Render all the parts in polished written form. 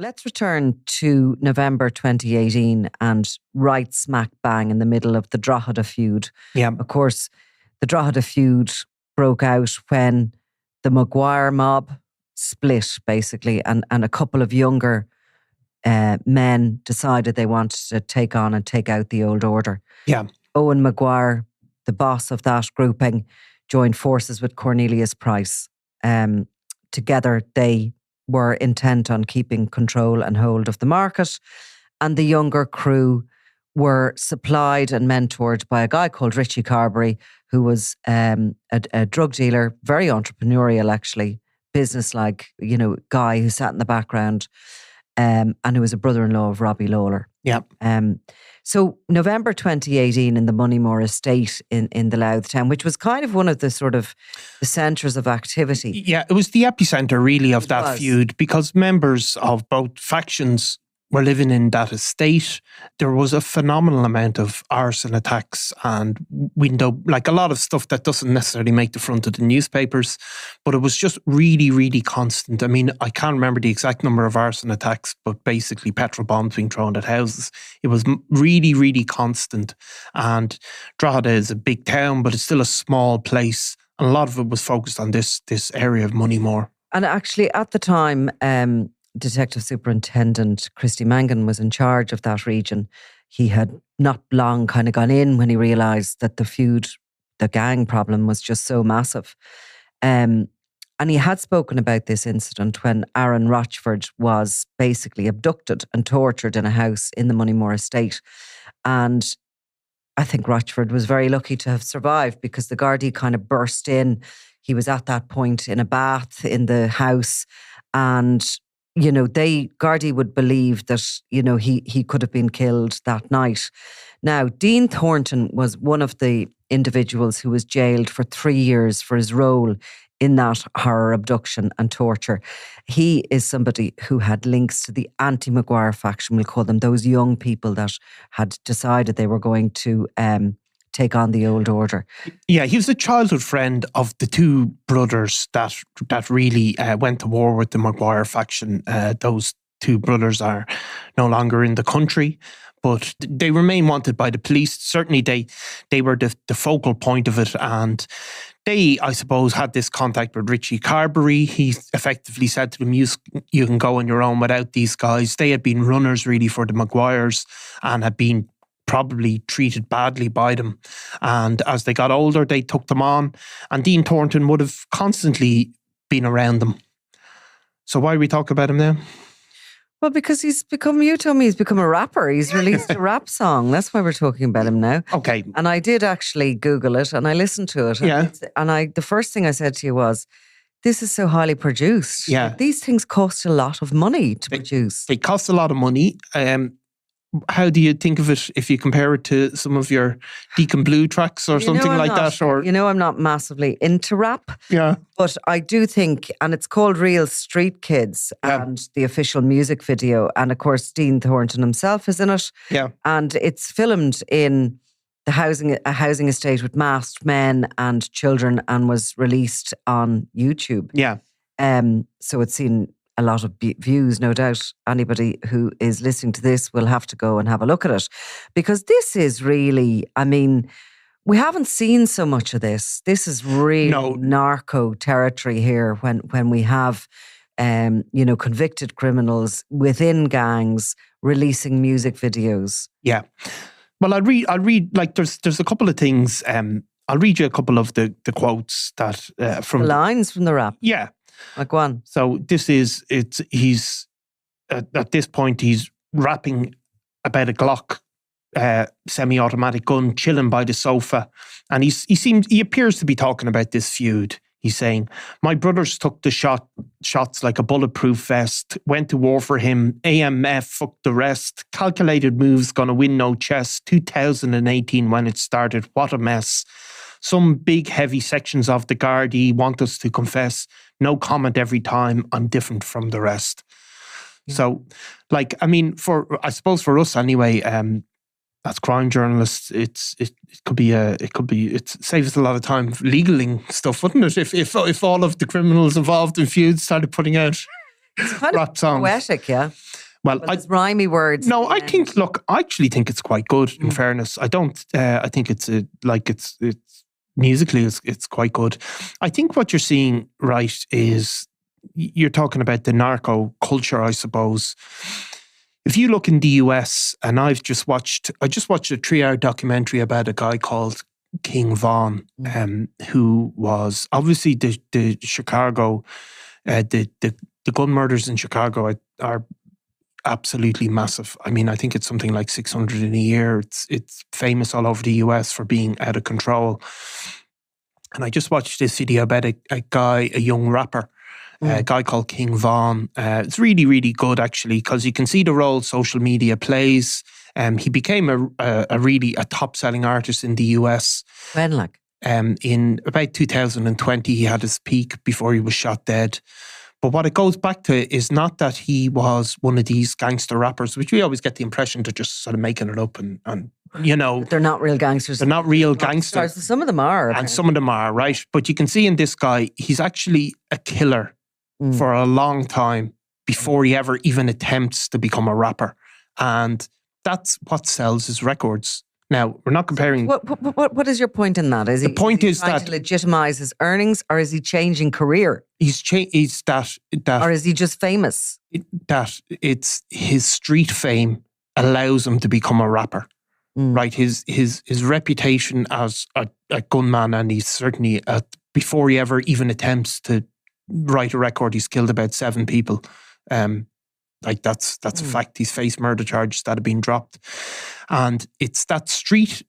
Let's return to November 2018 and right smack bang in the middle of the Drogheda feud. Yeah. Of course, the Drogheda feud broke out when the Maguire mob split, basically, and a couple of younger men decided they wanted to take on and take out the old order. Yeah. Owen Maguire, the boss of that grouping, joined forces with Cornelius Price. Together, they were intent on keeping control and hold of the market. And the younger crew were supplied and mentored by a guy called Richie Carberry, who was a drug dealer, very entrepreneurial, actually, business-like, guy who sat in the background, and who was a brother-in-law of Robbie Lawler. Yeah. So November 2018 in the Moneymore estate in the Louth town, which was kind of one of the sort of the centres of activity. Yeah, it was the epicentre really of that feud, because members of both factions were living in that estate. There was a phenomenal amount of arson attacks and like a lot of stuff that doesn't necessarily make the front of the newspapers, but it was just really, really constant. I mean, I can't remember the exact number of arson attacks, but basically petrol bombs being thrown at houses. It was really, really constant. And Drogheda is a big town, but it's still a small place. And a lot of it was focused on this area of Moneymore. And actually at the time, Detective Superintendent Christy Mangan was in charge of that region. He had not long kind of gone in when he realised that the feud, the gang problem was just so massive. And he had spoken about this incident when Aaron Rochford was basically abducted and tortured in a house in the Moneymore estate. And I think Rochford was very lucky to have survived, because the Gardaí kind of burst in. He was at that point in a bath in the house, and Gardaí would believe that, he could have been killed that night. Now, Dean Thornton was one of the individuals who was jailed for 3 years for his role in that horror abduction and torture. He is somebody who had links to the anti-Maguire faction, we'll call them, those young people that had decided they were going to take on the old order. Yeah, he was a childhood friend of the two brothers that really went to war with the Maguire faction. Those two brothers are no longer in the country, but they remain wanted by the police. Certainly they were the focal point of it, and they, I suppose, had this contact with Richie Carberry. He effectively said to them, you can go on your own without these guys. They had been runners really for the Maguires and had been probably treated badly by them. And as they got older, they took them on. And Dean Thornton would have constantly been around them. So why are we talking about him now? Well, because you told me he's become a rapper. He's released a rap song. That's why we're talking about him now. Okay. And I did actually Google it and I listened to it. Yeah. And the first thing I said to you was, this is so highly produced. Yeah. Like, these things cost a lot of money to produce. They cost a lot of money. How do you think of it if you compare it to some of your Deacon Blue tracks or something like that? Or I'm not massively into rap. Yeah. But I do think, and it's called Real Street Kids, and the official music video. And of course, Dean Thornton himself is in it. Yeah. And it's filmed in a housing estate with masked men and children, and was released on YouTube. Yeah. So it's seen a lot of views, no doubt. Anybody who is listening to this will have to go and have a look at it, because this is really, I mean, we haven't seen so much of this. This is really narco territory here when we have, convicted criminals within gangs releasing music videos. Yeah. Well, I'll read like there's a couple of things. I'll read you a couple of the quotes that from the lines from the rap. Yeah. Like one. So he's at this point he's rapping about a Glock semi-automatic gun, chilling by the sofa, and he appears to be talking about this feud. He's saying, "My brothers took the shots like a bulletproof vest. Went to war for him. AMF fucked the rest. Calculated moves, gonna win no chess. 2018 when it started, what a mess. Some big heavy sections of the Gardaí want us to confess. No comment every time. I'm different from the rest." Yeah. So, like, I mean, I suppose for us anyway, as crime journalists, it saves a lot of time legaling stuff, wouldn't it? If all of the criminals involved in feuds started putting out it's kind rap of songs. poetic, yeah. Well, there's rhymey words. No, I actually think it's quite good. In fairness, I don't. I think it's musically, it's quite good. I think what you're seeing, right, is you're talking about the narco culture, I suppose. If you look in the US, and I just watched a 3-hour documentary about a guy called King Von, who was obviously the Chicago, the gun murders in Chicago are absolutely massive. I mean, I think it's something like 600 in a year. It's famous all over the US for being out of control. And I just watched this video about a young rapper, a guy called King Von. It's really, really good, actually, because you can see the role social media plays. He became a top-selling artist in the US. When, like? In about 2020, he had his peak before he was shot dead. But what it goes back to is not that he was one of these gangster rappers, which we always get the impression they're just sort of making it up and you know. They're not real gangsters. They're not real gangsters. Some of them are. And some of them are, right? But you can see in this guy, he's actually a killer for a long time before he ever even attempts to become a rapper. And that's what sells his records. Now, we're not comparing... What is your point in that? Is he trying to legitimize his earnings, or is he changing career? He's that... Or is he just famous? That it's his street fame allows him to become a rapper, right? His reputation as a gunman, and he's certainly, before he ever even attempts to write a record, he's killed about 7 people. Like that's a fact. He's faced murder charges that have been dropped, and it's that street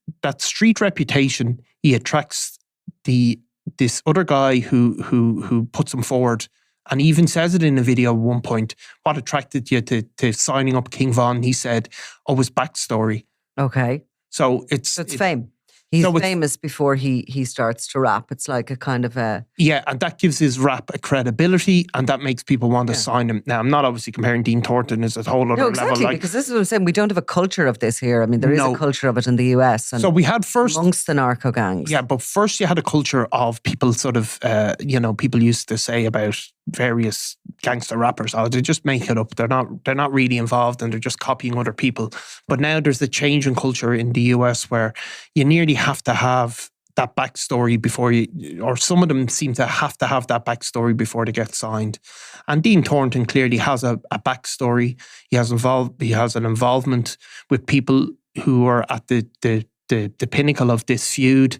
reputation. He attracts this other guy who puts him forward, and he even says it in a video at one point. What attracted you to signing up King Von? He said, "Oh, his backstory." Okay, so it's fame. He's famous before he starts to rap. It's like a kind of a... Yeah, and that gives his rap a credibility, and that makes people want to sign him. Now, I'm not obviously comparing Dean Thornton as a whole other level. Because this is what I'm saying. We don't have a culture of this here. I mean, there is a culture of it in the US. And so we had first... amongst the narco gangs. Yeah, but first you had a culture of people sort of, people used to say about various gangster rappers, oh, they just make it up. They're not really involved, and they're just copying other people. But now there's the change in culture in the US where you nearly have to have that backstory before or some of them seem to have that backstory before they get signed. And Dean Thornton clearly has a backstory. He has an involvement with people who are at the pinnacle of this feud.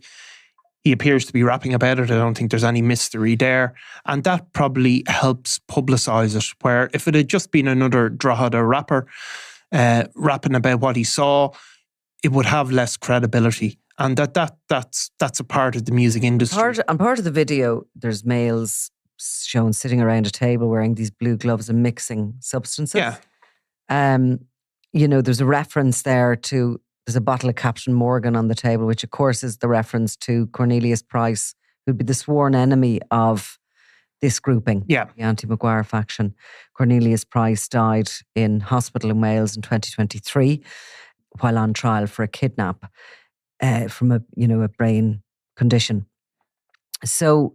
He appears to be rapping about it. I don't think there's any mystery there. And that probably helps publicise it, where if it had just been another Drogheda rapper rapping about what he saw, it would have less credibility. And that's a part of the music industry. Part of the video, there's males shown sitting around a table wearing these blue gloves and mixing substances. Yeah. There's a reference there to... There's a bottle of Captain Morgan on the table, which of course is the reference to Cornelius Price, who'd be the sworn enemy of this grouping, the anti-Maguire faction. Cornelius Price died in hospital in Wales in 2023 while on trial for a kidnap from a brain condition. So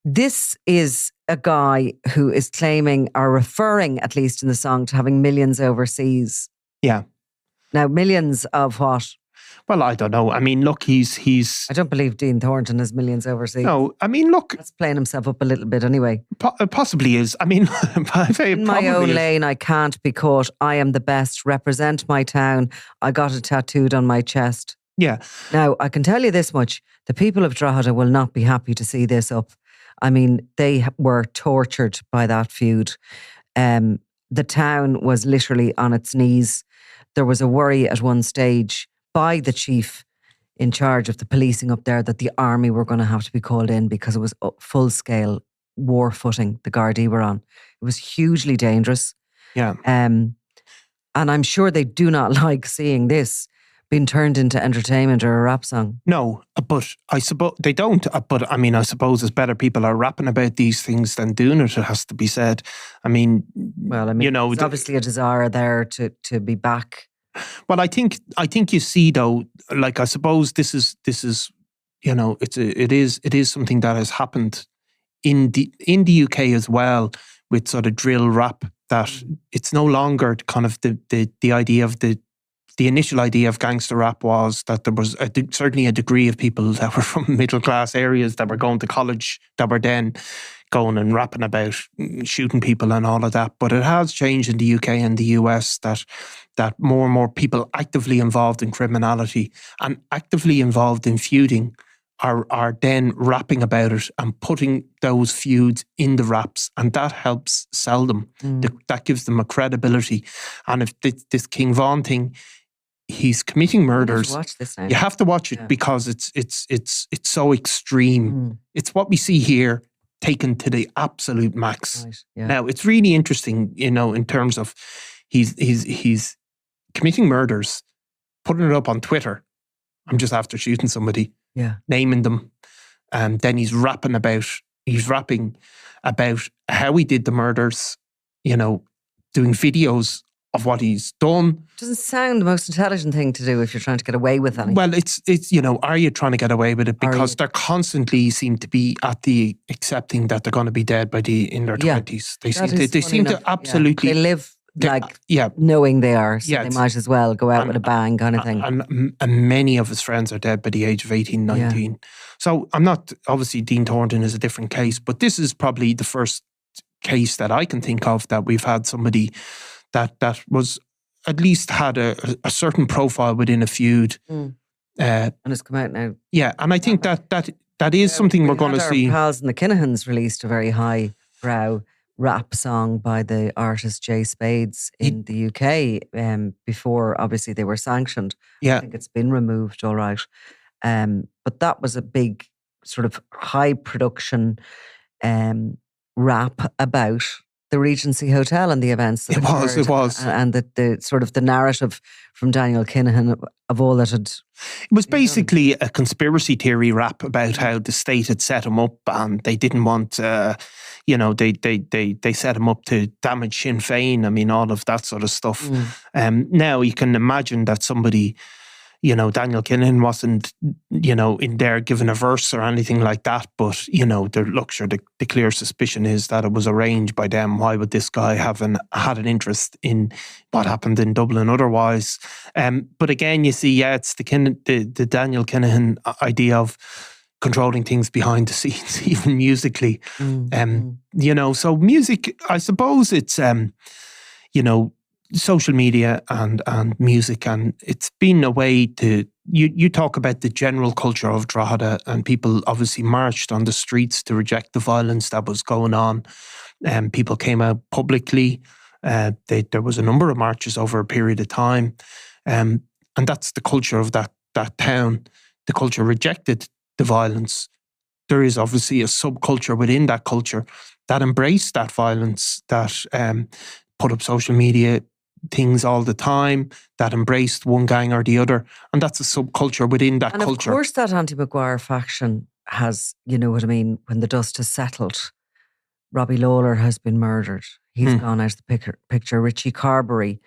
this is a guy who is claiming, or referring at least in the song, to having millions overseas. Yeah. Now, millions of what? Well, I don't know. I mean, look, he's... I don't believe Dean Thornton has millions overseas. No, I mean, look... That's playing himself up a little bit anyway. Possibly is. I mean... in my own lane, I can't be caught. I am the best. Represent my town. I got it tattooed on my chest. Yeah. Now, I can tell you this much. The people of Drogheda will not be happy to see this up. I mean, they were tortured by that feud. The town was literally on its knees. There was a worry at one stage by the chief in charge of the policing up there that the army were going to have to be called in because it was full-scale war footing the Gardaí were on. It was hugely dangerous. Yeah. And I'm sure they do not like seeing this being turned into entertainment or a rap song. No, but I suppose they don't. But I mean, I suppose it's better people are rapping about these things than doing it. It has to be said. I mean, there's obviously a desire there to be back. Well, I think you see though. Like, I suppose this is it is something that has happened in the UK as well, with sort of drill rap that it's no longer kind of the idea of the initial idea of gangster rap was that there was certainly a degree of people that were from middle class areas that were going to college that were then going and rapping about shooting people and all of that. But it has changed in the UK and the US that more and more people actively involved in criminality and actively involved in feuding are then rapping about it and putting those feuds in the raps, and that helps sell them. That gives them a credibility. And if this King Von thing, he's committing murders. Watch this now. You have to watch it because it's so extreme. It's what we see here taken to the absolute max. Right, yeah. Now it's really interesting, in terms of he's committing murders, putting it up on Twitter. I'm just after shooting somebody. Yeah. Naming them. And then he's rapping about how he did the murders, doing videos of what he's done. Doesn't sound the most intelligent thing to do if you're trying to get away with anything. Well, it's are you trying to get away with it? Because they're constantly seem to be at the accepting that they're going to be dead in their 20s. They seem to absolutely... They live knowing they are, so they might as well go out with a bang kind of thing. And many of his friends are dead by the age of 18, 19. So I'm not... Obviously, Dean Thornton is a different case, but this is probably the first case that I can think of that we've had somebody that was at least had a certain profile within a feud. And it's come out now. Yeah, and I think that is something we're going to see. Our pals and the Kinahans released a very high-brow rap song by the artist Jay Spades in the UK before, obviously, they were sanctioned. Yeah. I think it's been removed, all right. But that was a big sort of high-production rap about the Regency Hotel and the events that occurred. It was. And the sort of the narrative from Daniel Kinahan of all that had... It was basically a conspiracy theory rap about how the state had set him up and they didn't want, they set him up to damage Sinn Féin. I mean, all of that sort of stuff. Now you can imagine that somebody... Daniel Kinahan wasn't, in there giving a verse or anything like that. But, the clear suspicion is that it was arranged by them. Why would this guy had an interest in what happened in Dublin otherwise? But again, you see, it's the Daniel Kinahan idea of controlling things behind the scenes, even musically. So music, I suppose it's, social media and music, and it's been a way to you talk about the general culture of Drogheda, and people obviously marched on the streets to reject the violence that was going on, and people came out publicly. There was a number of marches over a period of time, and that's the culture of that town. The culture rejected the violence. There is obviously a subculture within that culture that embraced that violence, that put up social media things all the time, that embraced one gang or the other, and that's a subculture within that culture. And of course that anti-Maguire faction has, you know what I mean, when the dust has settled, Robbie Lawler has been murdered. He's gone out of the picture. Richie Carberry,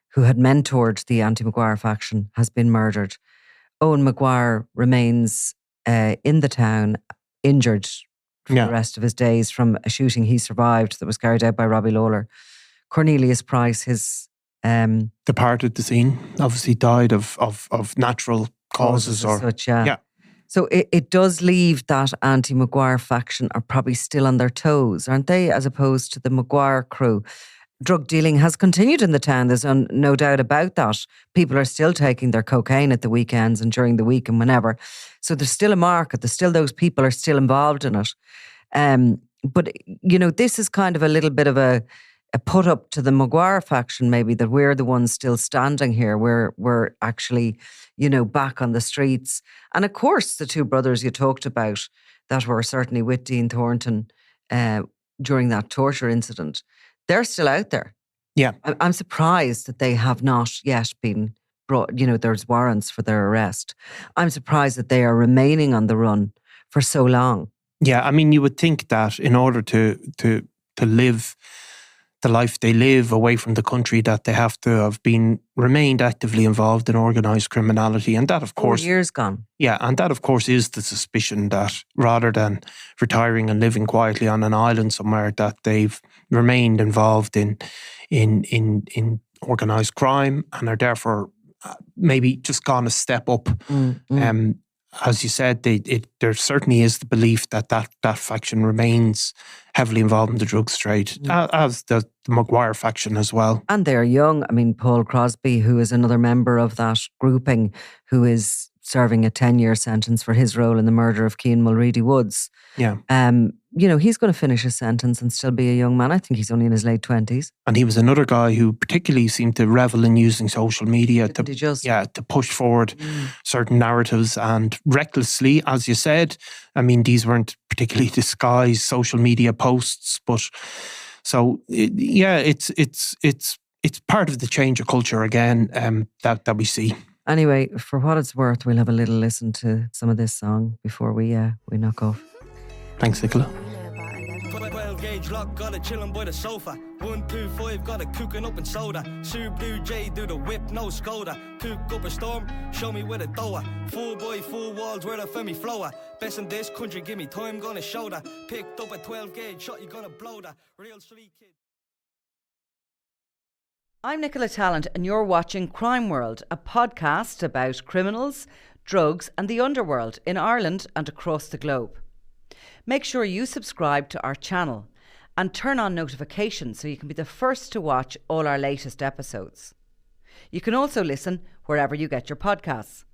who had mentored the anti-Maguire faction, has been murdered. Owen Maguire remains in the town, injured for the rest of his days from a shooting he survived that was carried out by Robbie Lawler. Cornelius Price, his... departed the scene, obviously died of natural causes or such, So it does leave that anti-Maguire faction are probably still on their toes, aren't they? As opposed to the Maguire crew. Drug dealing has continued in the town. There's no doubt about that. People are still taking their cocaine at the weekends and during the week and whenever. So there's still a market. There's still those people are still involved in it. But, this is kind of a little bit of a put up to the Maguire faction, maybe, that we're the ones still standing here. We're actually, back on the streets. And of course, the two brothers you talked about that were certainly with Dean Thornton during that torture incident, they're still out there. Yeah. I'm surprised that they have not yet been brought, there's warrants for their arrest. I'm surprised that they are remaining on the run for so long. Yeah, I mean, you would think that in order to live the life they live away from the country, that they have to have remained actively involved in organised criminality. And that, of course... 4 years gone. Yeah, and that, of course, is the suspicion, that rather than retiring and living quietly on an island somewhere, that they've remained involved in organised crime and are therefore maybe just gone a step up. As you said, there certainly is the belief that faction remains heavily involved in the drugs trade, as the Maguire faction as well. And they're young. I mean, Paul Crosby, who is another member of that grouping, who is serving a 10-year sentence for his role in the murder of Cian Mulready Woods. Yeah. He's going to finish his sentence and still be a young man. I think he's only in his late 20s. And he was another guy who particularly seemed to revel in using social media to push forward certain narratives, and recklessly, as you said. I mean, these weren't particularly disguised social media posts, but so it's part of the change of culture again that we see. Anyway, for what it's worth, we'll have a little listen to some of this song before we knock off. Thanks, Nicola. 12 gauge lock, got a chillin' by the sofa. 125, got a cooking up in soda. Sue Blue Jay, do the whip, no Skoda. Cook up a storm, show me where the dough. Full boy, full walls, where the femi flower. Best in this country, give me time, gonna show that. Picked up a 12 gauge shot, you gonna blow that. Real street kid. I'm Nicola Tallant, and you're watching Crime World, a podcast about criminals, drugs, and the underworld in Ireland and across the globe. Make sure you subscribe to our channel and turn on notifications so you can be the first to watch all our latest episodes. You can also listen wherever you get your podcasts.